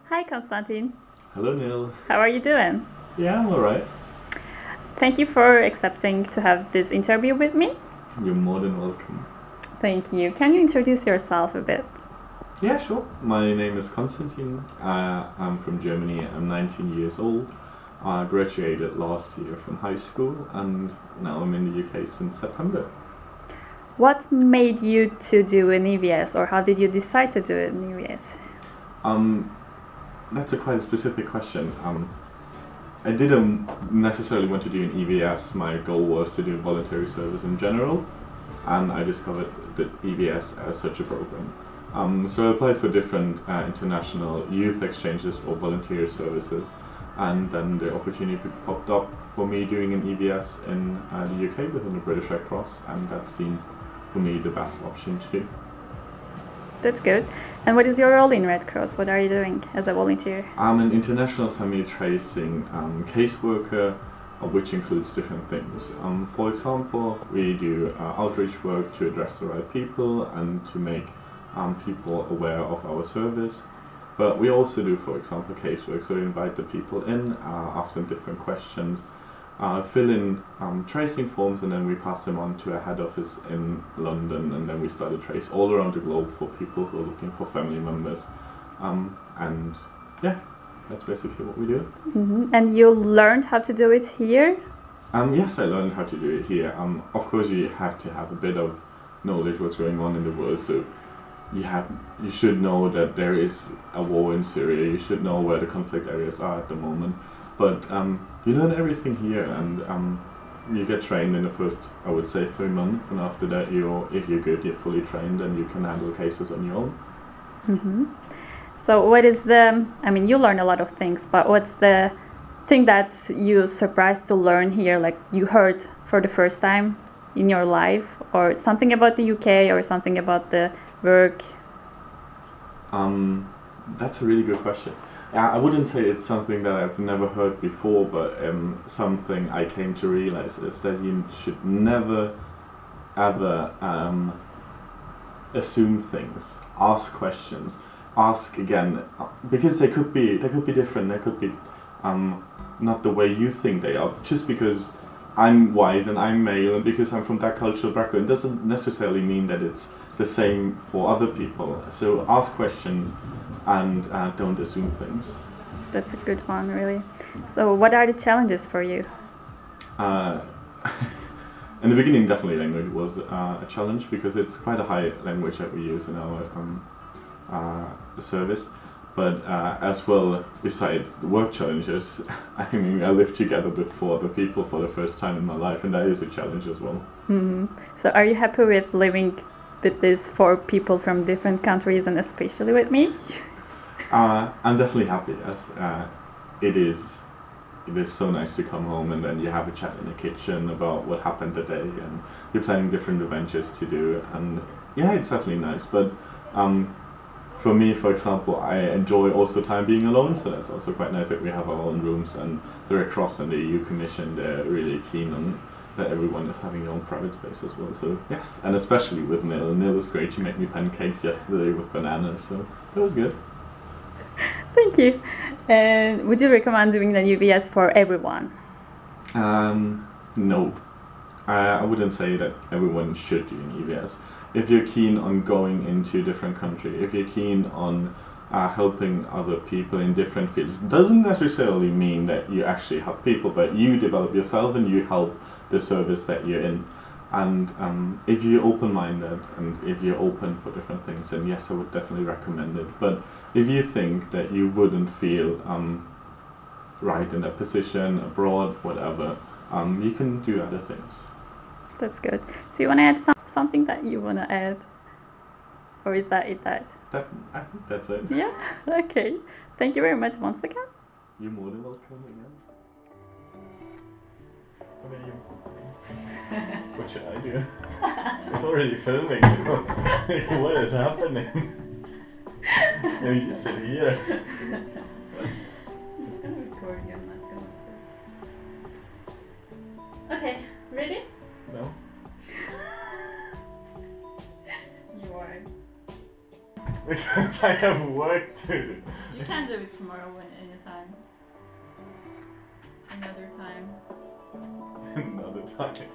Hi, Konstantin. Hello, Neil. How are you doing? Yeah, I'm alright. Thank you for accepting to have this interview with me. You're more than welcome. Thank you. Can you introduce yourself a bit? Yeah, sure. My name is Konstantin. I'm from Germany. I'm 19 years old. I graduated last year from high school and now I'm in the UK since September. What made you to do an EVS, or how did you decide to do an EVS? That's a quite specific question. I didn't necessarily want to do an EVS. My goal was to do voluntary service in general, and I discovered the EVS as such a program. So I applied for different international youth exchanges or volunteer services, and then the opportunity popped up for me doing an EVS in the UK within the British Red Cross, and that seemed for me the best option to do. That's good. And what is your role in Red Cross? What are you doing as a volunteer? I'm an international family tracing caseworker, which includes different things. For example, we do outreach work to address the right people and to make people aware of our service. But we also do, for example, casework, so we invite the people in, ask them different questions, fill in tracing forms, and then we pass them on to a head office in London, and then we start a trace all around the globe for people who are looking for family members. And yeah, that's basically what we do. Mm-hmm. And you learned how to do it here? Yes, I learned how to do it here. Of course, you have to have a bit of knowledge what's going on in the world, so you should know that there is a war in Syria, you should know where the conflict areas are at the moment. But you learn everything here, and you get trained in the first, I would say, 3 months, and after that, if you're good, you're fully trained and you can handle cases on your own. Mm-hmm. So what is you learn a lot of things, but what's the thing that you surprised to learn here, like you heard for the first time in your life, or something about the UK, or something about the work? That's a really good question. I wouldn't say it's something that I've never heard before, but something I came to realize is that you should never ever assume things. Ask questions. Ask again, because they could be different. They could be not the way you think they are. Just because I'm white and I'm male and because I'm from that cultural background doesn't necessarily mean that it's the same for other people. So ask questions and don't assume things. That's a good one, really. So what are the challenges for you? In the beginning, definitely language was a challenge because it's quite a high language that we use in our service. But as well, besides the work challenges, I mean, I live together with 4 other people for the first time in my life, and that is a challenge as well. Mm-hmm. So are you happy with living with these 4 people from different countries, and especially with me? I'm definitely happy, as it is so nice to come home and then you have a chat in the kitchen about what happened today, and you're planning different adventures to do, and yeah, it's definitely nice. But for me, for example, I enjoy also time being alone, so that's also quite nice that we have our own rooms, and the Red Cross and the EU Commission, they're really keen on that everyone is having their own private space as well. So yes, and especially with Neil. Neil was great. She made me pancakes yesterday with bananas, so it was good. Thank you. And would you recommend doing an EVS for everyone? No. I wouldn't say that everyone should do an EVS. If you're keen on going into a different country, if you're keen on helping other people in different fields, doesn't necessarily mean that you actually help people, but you develop yourself and you help the service that you're in. And if you're open-minded and if you're open for different things, then yes, I would definitely recommend it. But if you think that you wouldn't feel right in that position, abroad, whatever, you can do other things. That's good. Do you want to add something that you want to add? Or is that it? I think that's it. Yeah? Okay. Thank you very much once again. You're more than welcome again. What should I do? It's already filming. What is happening? You just sit here. I'm just gonna record you, I'm not gonna sit. Okay, ready? No. You are. Because I have work to do. You can do it tomorrow anytime. Another time. Another time.